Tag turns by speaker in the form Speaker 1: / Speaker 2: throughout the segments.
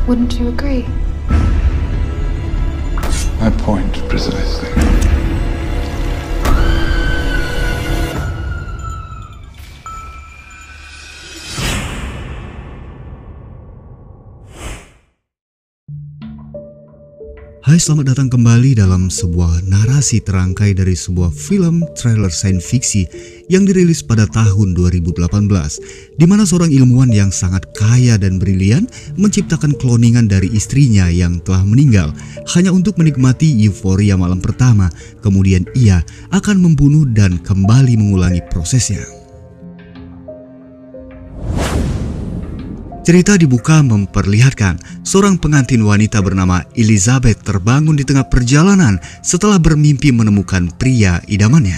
Speaker 1: Wouldn't you agree?
Speaker 2: My point precisely.
Speaker 3: Hai, selamat datang kembali dalam sebuah narasi terangkai dari sebuah film trailer sains fiksi yang dirilis pada tahun 2018, di mana seorang ilmuwan yang sangat kaya dan brilian menciptakan kloningan dari istrinya yang telah meninggal hanya untuk menikmati euforia malam pertama. Kemudian ia akan membunuh dan kembali mengulangi prosesnya. Cerita dibuka memperlihatkan seorang pengantin wanita bernama Elizabeth terbangun di tengah perjalanan setelah bermimpi menemukan pria idamannya.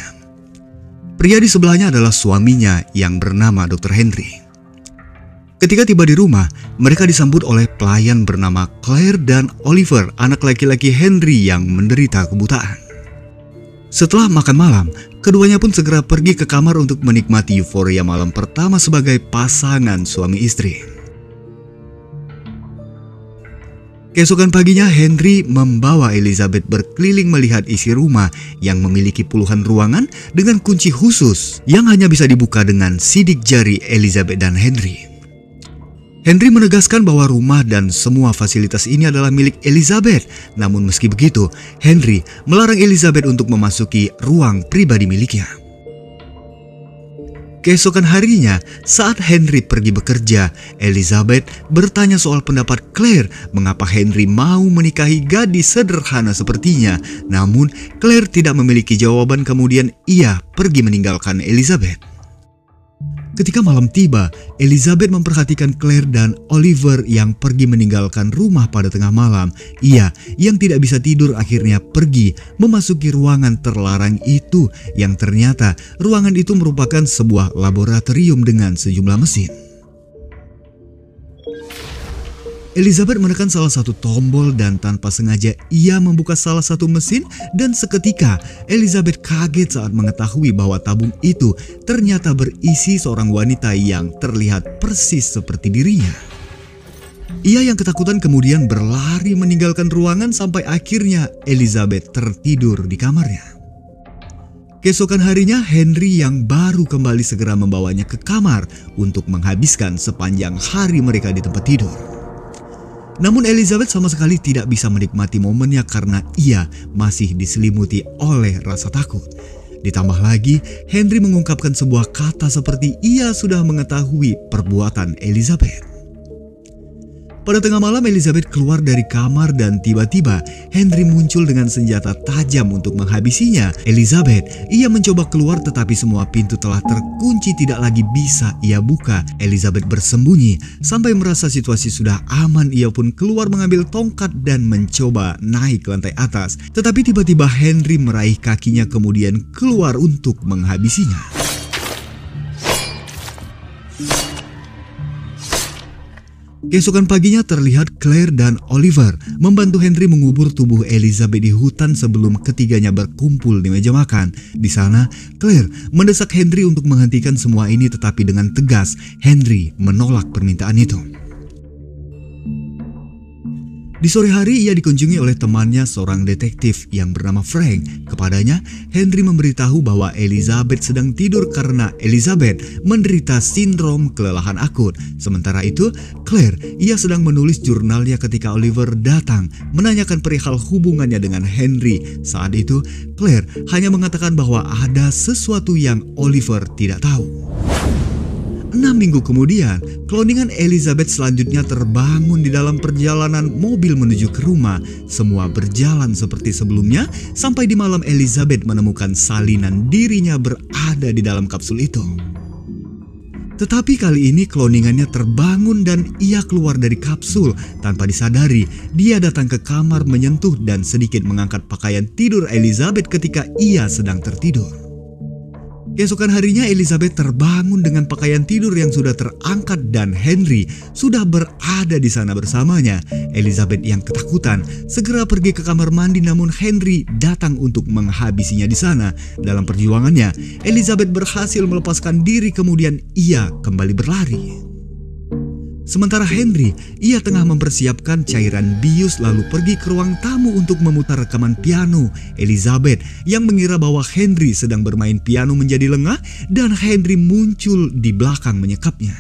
Speaker 3: Pria di sebelahnya adalah suaminya yang bernama Dr. Henry. Ketika tiba di rumah, mereka disambut oleh pelayan bernama Claire dan Oliver, anak laki-laki Henry yang menderita kebutaan. Setelah makan malam, keduanya pun segera pergi ke kamar untuk menikmati euforia malam pertama sebagai pasangan suami istri. Keesokan paginya, Henry membawa Elizabeth berkeliling melihat isi rumah yang memiliki puluhan ruangan dengan kunci khusus yang hanya bisa dibuka dengan sidik jari Elizabeth dan Henry. Henry menegaskan bahwa rumah dan semua fasilitas ini adalah milik Elizabeth. Namun meski begitu, Henry melarang Elizabeth untuk memasuki ruang pribadi miliknya. Keesokan harinya, saat Henry pergi bekerja, Elizabeth bertanya soal pendapat Claire mengapa Henry mau menikahi gadis sederhana sepertinya. Namun, Claire tidak memiliki jawaban, kemudian ia pergi meninggalkan Elizabeth. Ketika malam tiba, Elizabeth memperhatikan Claire dan Oliver yang pergi meninggalkan rumah pada tengah malam. Ia yang tidak bisa tidur akhirnya pergi memasuki ruangan terlarang itu, yang ternyata ruangan itu merupakan sebuah laboratorium dengan sejumlah mesin. Elizabeth menekan salah satu tombol dan tanpa sengaja ia membuka salah satu mesin, dan seketika Elizabeth kaget saat mengetahui bahwa tabung itu ternyata berisi seorang wanita yang terlihat persis seperti dirinya. Ia yang ketakutan kemudian berlari meninggalkan ruangan sampai akhirnya Elizabeth tertidur di kamarnya. Keesokan harinya, Henry yang baru kembali segera membawanya ke kamar untuk menghabiskan sepanjang hari mereka di tempat tidur. Namun Elizabeth sama sekali tidak bisa menikmati momennya karena ia masih diselimuti oleh rasa takut. Ditambah lagi, Henry mengungkapkan sebuah kata seperti ia sudah mengetahui perbuatan Elizabeth. Pada tengah malam, Elizabeth keluar dari kamar dan tiba-tiba Henry muncul dengan senjata tajam untuk menghabisinya. Elizabeth, ia mencoba keluar tetapi semua pintu telah terkunci, tidak lagi bisa ia buka. Elizabeth bersembunyi sampai merasa situasi sudah aman. Ia pun keluar mengambil tongkat dan mencoba naik ke lantai atas. Tetapi tiba-tiba Henry meraih kakinya kemudian keluar untuk menghabisinya. Keesokan paginya terlihat Claire dan Oliver membantu Henry mengubur tubuh Elizabeth di hutan sebelum ketiganya berkumpul di meja makan. Di sana, Claire mendesak Henry untuk menghentikan semua ini, tetapi dengan tegas Henry menolak permintaan itu. Di sore hari ia dikunjungi oleh temannya, seorang detektif yang bernama Frank. Kepadanya, Henry memberitahu bahwa Elizabeth sedang tidur karena Elizabeth menderita sindrom kelelahan akut. Sementara itu, Claire, ia sedang menulis jurnalnya ketika Oliver datang menanyakan perihal hubungannya dengan Henry. Saat itu, Claire hanya mengatakan bahwa ada sesuatu yang Oliver tidak tahu. 6 minggu kemudian, kloningan Elizabeth selanjutnya terbangun di dalam perjalanan mobil menuju ke rumah. Semua berjalan seperti sebelumnya sampai di malam Elizabeth menemukan salinan dirinya berada di dalam kapsul itu. Tetapi kali ini kloningannya terbangun dan ia keluar dari kapsul. Tanpa disadari, dia datang ke kamar, menyentuh dan sedikit mengangkat pakaian tidur Elizabeth ketika ia sedang tertidur. Keesokan harinya Elizabeth terbangun dengan pakaian tidur yang sudah terangkat dan Henry sudah berada di sana bersamanya. Elizabeth yang ketakutan segera pergi ke kamar mandi, namun Henry datang untuk menghabisinya di sana. Dalam perjuangannya, Elizabeth berhasil melepaskan diri, kemudian ia kembali berlari. Sementara Henry, ia tengah mempersiapkan cairan bius lalu pergi ke ruang tamu untuk memutar rekaman piano. Elizabeth yang mengira bahwa Henry sedang bermain piano menjadi lengah dan Henry muncul di belakang menyekapnya.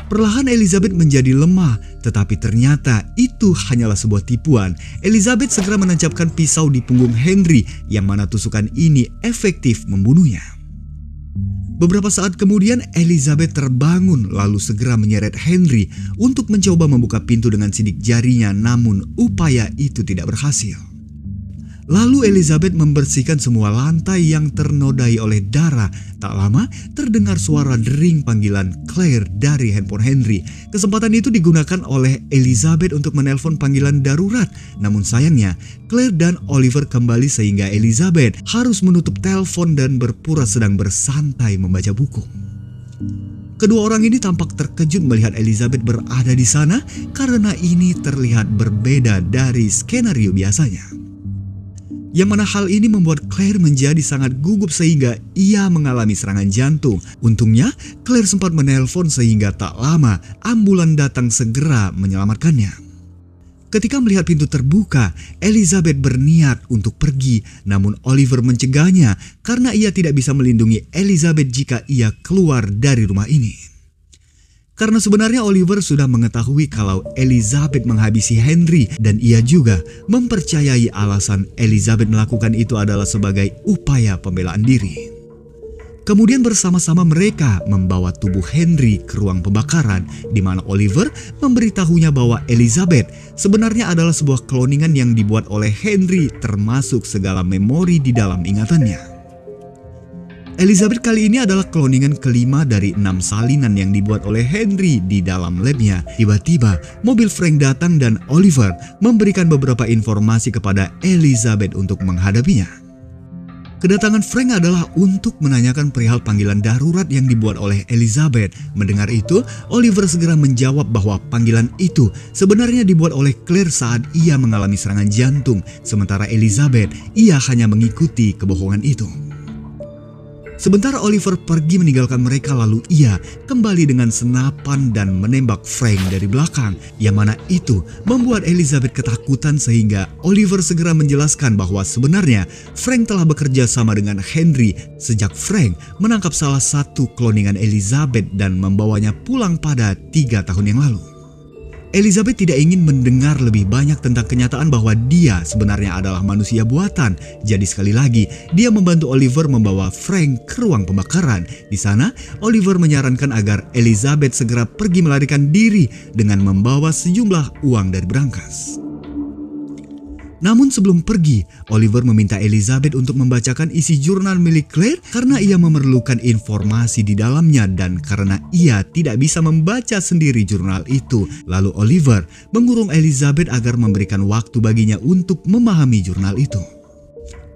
Speaker 3: Perlahan Elizabeth menjadi lemah, tetapi ternyata itu hanyalah sebuah tipuan. Elizabeth segera menancapkan pisau di punggung Henry yang mana tusukan ini efektif membunuhnya. Beberapa saat kemudian Elizabeth terbangun lalu segera menyeret Henry untuk mencoba membuka pintu dengan sidik jarinya, namun upaya itu tidak berhasil. Lalu Elizabeth membersihkan semua lantai yang ternodai oleh darah. Tak lama terdengar suara dering panggilan Claire dari handphone Henry. Kesempatan itu digunakan oleh Elizabeth untuk menelpon panggilan darurat. Namun sayangnya Claire dan Oliver kembali sehingga Elizabeth harus menutup telepon dan berpura sedang bersantai membaca buku. Kedua orang ini tampak terkejut melihat Elizabeth berada di sana karena ini terlihat berbeda dari skenario biasanya. Yang mana hal ini membuat Claire menjadi sangat gugup sehingga ia mengalami serangan jantung. Untungnya Claire sempat menelpon sehingga tak lama ambulan datang segera menyelamatkannya. Ketika melihat pintu terbuka, Elizabeth berniat untuk pergi, namun Oliver mencegahnya karena ia tidak bisa melindungi Elizabeth jika ia keluar dari rumah ini. Karena sebenarnya Oliver sudah mengetahui kalau Elizabeth menghabisi Henry dan ia juga mempercayai alasan Elizabeth melakukan itu adalah sebagai upaya pembelaan diri. Kemudian bersama-sama mereka membawa tubuh Henry ke ruang pembakaran di mana Oliver memberitahunya bahwa Elizabeth sebenarnya adalah sebuah kloningan yang dibuat oleh Henry termasuk segala memori di dalam ingatannya. Elizabeth kali ini adalah kloningan kelima dari 6 salinan yang dibuat oleh Henry di dalam labnya. Tiba-tiba mobil Frank datang dan Oliver memberikan beberapa informasi kepada Elizabeth untuk menghadapinya. Kedatangan Frank adalah untuk menanyakan perihal panggilan darurat yang dibuat oleh Elizabeth. Mendengar itu, Oliver segera menjawab bahwa panggilan itu sebenarnya dibuat oleh Claire saat ia mengalami serangan jantung. Sementara Elizabeth, ia hanya mengikuti kebohongan itu. Sebentar Oliver pergi meninggalkan mereka lalu ia kembali dengan senapan dan menembak Frank dari belakang. Yang mana itu membuat Elizabeth ketakutan sehingga Oliver segera menjelaskan bahwa sebenarnya Frank telah bekerja sama dengan Henry sejak Frank menangkap salah satu kloningan Elizabeth dan membawanya pulang pada 3 tahun yang lalu. Elizabeth tidak ingin mendengar lebih banyak tentang kenyataan bahwa dia sebenarnya adalah manusia buatan. Jadi sekali lagi, dia membantu Oliver membawa Frank ke ruang pembakaran. Di sana, Oliver menyarankan agar Elizabeth segera pergi melarikan diri dengan membawa sejumlah uang dari berangkas. Namun sebelum pergi, Oliver meminta Elizabeth untuk membacakan isi jurnal milik Claire karena ia memerlukan informasi di dalamnya dan karena ia tidak bisa membaca sendiri jurnal itu. Lalu Oliver mengurung Elizabeth agar memberikan waktu baginya untuk memahami jurnal itu.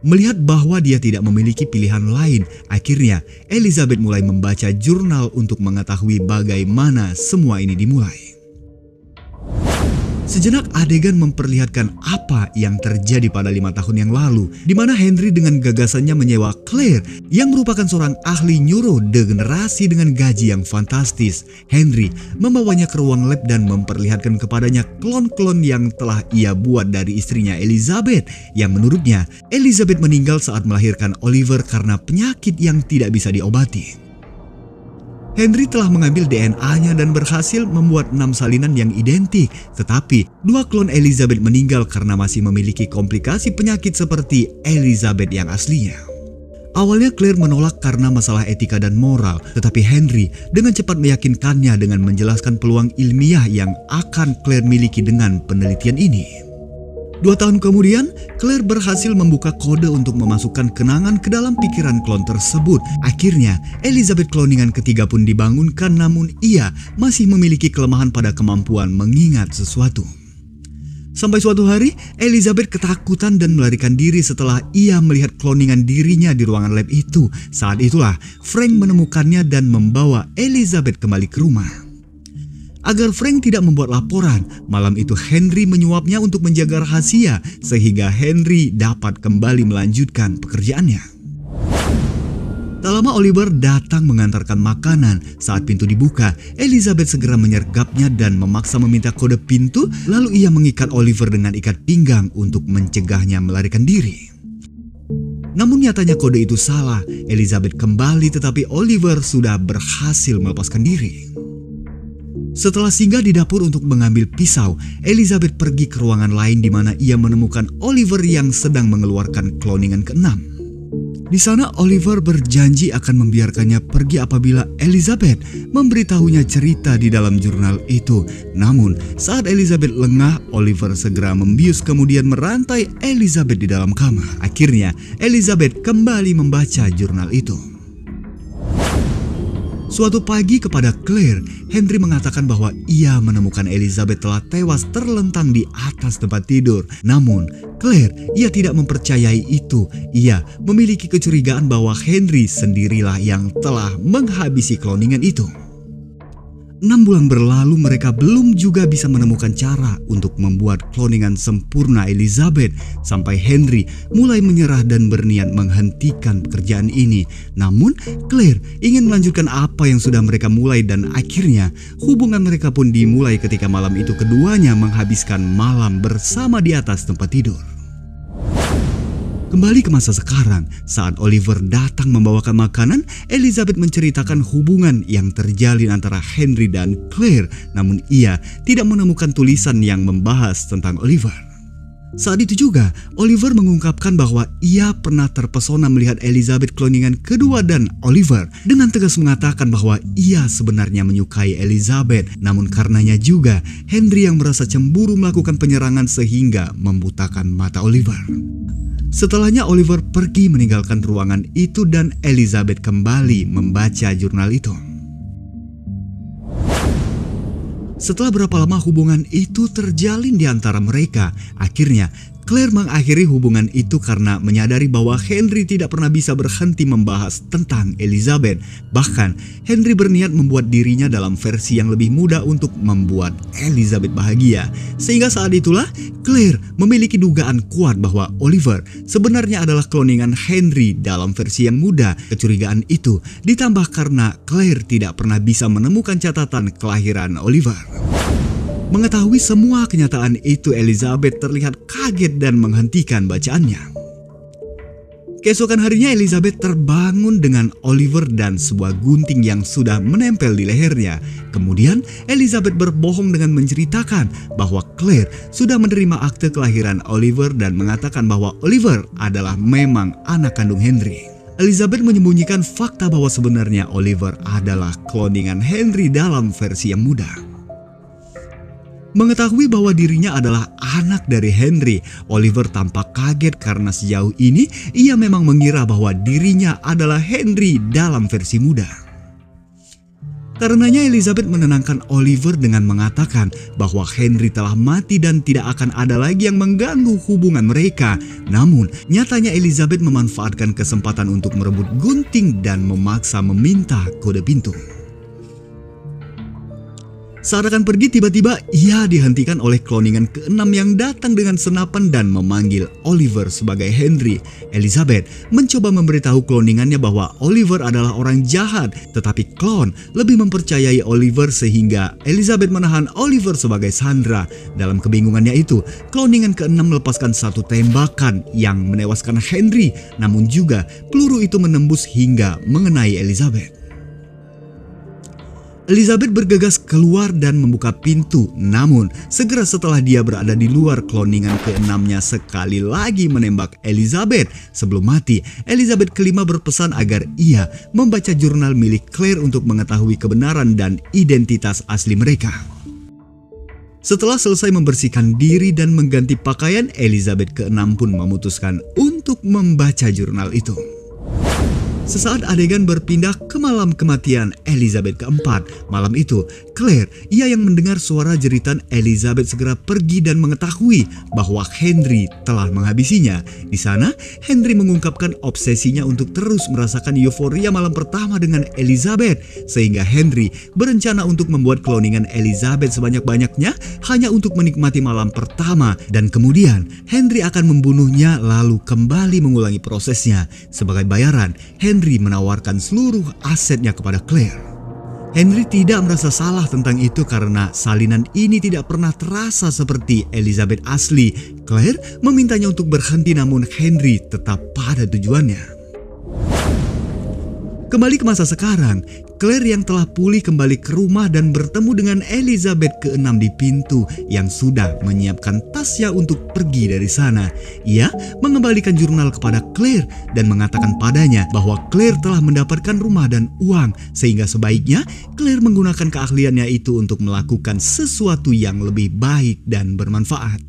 Speaker 3: Melihat bahwa dia tidak memiliki pilihan lain, akhirnya Elizabeth mulai membaca jurnal untuk mengetahui bagaimana semua ini dimulai. Sejenak adegan memperlihatkan apa yang terjadi pada 5 tahun yang lalu, di mana Henry dengan gagasannya menyewa Claire yang merupakan seorang ahli neurodegenerasi dengan gaji yang fantastis. Henry membawanya ke ruang lab dan memperlihatkan kepadanya klon-klon yang telah ia buat dari istrinya Elizabeth, yang menurutnya Elizabeth meninggal saat melahirkan Oliver karena penyakit yang tidak bisa diobati. Henry telah mengambil DNA-nya dan berhasil membuat 6 salinan yang identik. Tetapi 2 klon Elizabeth meninggal karena masih memiliki komplikasi penyakit seperti Elizabeth yang aslinya. Awalnya Claire menolak karena masalah etika dan moral, tetapi Henry dengan cepat meyakinkannya dengan menjelaskan peluang ilmiah yang akan Claire miliki dengan penelitian ini. 2 tahun kemudian, Claire berhasil membuka kode untuk memasukkan kenangan ke dalam pikiran klon tersebut. Akhirnya, Elizabeth kloningan ketiga pun dibangunkan, namun ia masih memiliki kelemahan pada kemampuan mengingat sesuatu. Sampai suatu hari, Elizabeth ketakutan dan melarikan diri setelah ia melihat kloningan dirinya di ruangan lab itu. Saat itulah, Frank menemukannya dan membawa Elizabeth kembali ke rumah. Agar Frank tidak membuat laporan, malam itu Henry menyuapnya untuk menjaga rahasia sehingga Henry dapat kembali melanjutkan pekerjaannya. Tak lama Oliver datang mengantarkan makanan. Saat pintu dibuka, Elizabeth segera menyergapnya dan memaksa meminta kode pintu. Lalu ia mengikat Oliver dengan ikat pinggang untuk mencegahnya melarikan diri. Namun nyatanya kode itu salah. Elizabeth kembali tetapi Oliver sudah berhasil melepaskan diri. Setelah singgah di dapur untuk mengambil pisau, Elizabeth pergi ke ruangan lain di mana ia menemukan Oliver yang sedang mengeluarkan kloningan ke-6. Di sana Oliver berjanji akan membiarkannya pergi apabila Elizabeth memberitahunya cerita di dalam jurnal itu. Namun saat Elizabeth lengah, Oliver segera membius kemudian merantai Elizabeth di dalam kamar. Akhirnya Elizabeth kembali membaca jurnal itu. Suatu pagi kepada Claire, Henry mengatakan bahwa ia menemukan Elizabeth telah tewas terlentang di atas tempat tidur. Namun, Claire, ia tidak mempercayai itu. Ia memiliki kecurigaan bahwa Henry sendirilah yang telah menghabisi kloningan itu. 6 bulan berlalu mereka belum juga bisa menemukan cara untuk membuat kloningan sempurna Elizabeth sampai Henry mulai menyerah dan berniat menghentikan pekerjaan ini. Namun Claire ingin melanjutkan apa yang sudah mereka mulai dan akhirnya hubungan mereka pun dimulai ketika malam itu keduanya menghabiskan malam bersama di atas tempat tidur. Kembali ke masa sekarang, saat Oliver datang membawakan makanan, Elizabeth menceritakan hubungan yang terjalin antara Henry dan Claire, namun ia tidak menemukan tulisan yang membahas tentang Oliver. Saat itu juga, Oliver mengungkapkan bahwa ia pernah terpesona melihat Elizabeth kloningan kedua dan Oliver dengan tegas mengatakan bahwa ia sebenarnya menyukai Elizabeth, namun karenanya juga Henry yang merasa cemburu melakukan penyerangan sehingga membutakan mata Oliver. Setelahnya Oliver pergi meninggalkan ruangan itu dan Elizabeth kembali membaca jurnal itu. Setelah berapa lama hubungan itu terjalin di antara mereka, akhirnya Claire mengakhiri hubungan itu karena menyadari bahwa Henry tidak pernah bisa berhenti membahas tentang Elizabeth. Bahkan Henry berniat membuat dirinya dalam versi yang lebih muda untuk membuat Elizabeth bahagia. Sehingga saat itulah Claire memiliki dugaan kuat bahwa Oliver sebenarnya adalah kloningan Henry dalam versi yang muda. Kecurigaan itu ditambah karena Claire tidak pernah bisa menemukan catatan kelahiran Oliver. Mengetahui semua kenyataan itu, Elizabeth terlihat kaget dan menghentikan bacaannya. Keesokan harinya Elizabeth terbangun dengan Oliver dan sebuah gunting yang sudah menempel di lehernya. Kemudian Elizabeth berbohong dengan menceritakan bahwa Claire sudah menerima akte kelahiran Oliver dan mengatakan bahwa Oliver adalah memang anak kandung Henry. Elizabeth menyembunyikan fakta bahwa sebenarnya Oliver adalah kloningan Henry dalam versi yang muda. Mengetahui bahwa dirinya adalah anak dari Henry, Oliver tampak kaget karena sejauh ini ia memang mengira bahwa dirinya adalah Henry dalam versi muda. Karenanya Elizabeth menenangkan Oliver dengan mengatakan bahwa Henry telah mati dan tidak akan ada lagi yang mengganggu hubungan mereka. Namun nyatanya Elizabeth memanfaatkan kesempatan untuk merebut gunting dan memaksa meminta kode pintu. Saat akan pergi, tiba-tiba ia dihentikan oleh kloningan ke-6 yang datang dengan senapan dan memanggil Oliver sebagai Henry. Elizabeth mencoba memberitahu kloningannya bahwa Oliver adalah orang jahat, tetapi klon lebih mempercayai Oliver sehingga Elizabeth menahan Oliver sebagai sandera. Dalam kebingungannya itu, kloningan ke-6 melepaskan satu tembakan yang menewaskan Henry, namun juga peluru itu menembus hingga mengenai Elizabeth. Elizabeth bergegas keluar dan membuka pintu, namun segera setelah dia berada di luar, kloningan ke-6-nya sekali lagi menembak Elizabeth. Sebelum mati, Elizabeth kelima berpesan agar ia membaca jurnal milik Claire untuk mengetahui kebenaran dan identitas asli mereka. Setelah selesai membersihkan diri dan mengganti pakaian, Elizabeth ke-6 pun memutuskan untuk membaca jurnal itu. Sesaat adegan berpindah ke malam kematian Elizabeth keempat. Malam itu, Claire, ia yang mendengar suara jeritan Elizabeth segera pergi dan mengetahui bahwa Henry telah menghabisinya. Di sana, Henry mengungkapkan obsesinya untuk terus merasakan euforia malam pertama dengan Elizabeth. Sehingga Henry berencana untuk membuat kloningan Elizabeth sebanyak-banyaknya hanya untuk menikmati malam pertama. Dan kemudian, Henry akan membunuhnya lalu kembali mengulangi prosesnya. Sebagai bayaran, Henry Henry menawarkan seluruh asetnya kepada Claire. Henry tidak merasa salah tentang itu karena salinan ini tidak pernah terasa seperti Elizabeth asli. Claire memintanya untuk berhenti, namun Henry tetap pada tujuannya. Kembali ke masa sekarang, Claire yang telah pulih kembali ke rumah dan bertemu dengan Elizabeth ke-6 di pintu yang sudah menyiapkan tasnya untuk pergi dari sana. Ia mengembalikan jurnal kepada Claire dan mengatakan padanya bahwa Claire telah mendapatkan rumah dan uang, sehingga sebaiknya Claire menggunakan keahliannya itu untuk melakukan sesuatu yang lebih baik dan bermanfaat.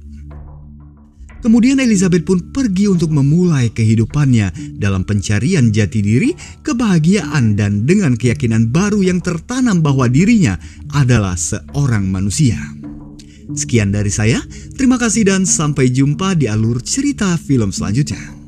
Speaker 3: Kemudian Elizabeth pun pergi untuk memulai kehidupannya dalam pencarian jati diri, kebahagiaan, dan dengan keyakinan baru yang tertanam bahwa dirinya adalah seorang manusia. Sekian dari saya, terima kasih dan sampai jumpa di alur cerita film selanjutnya.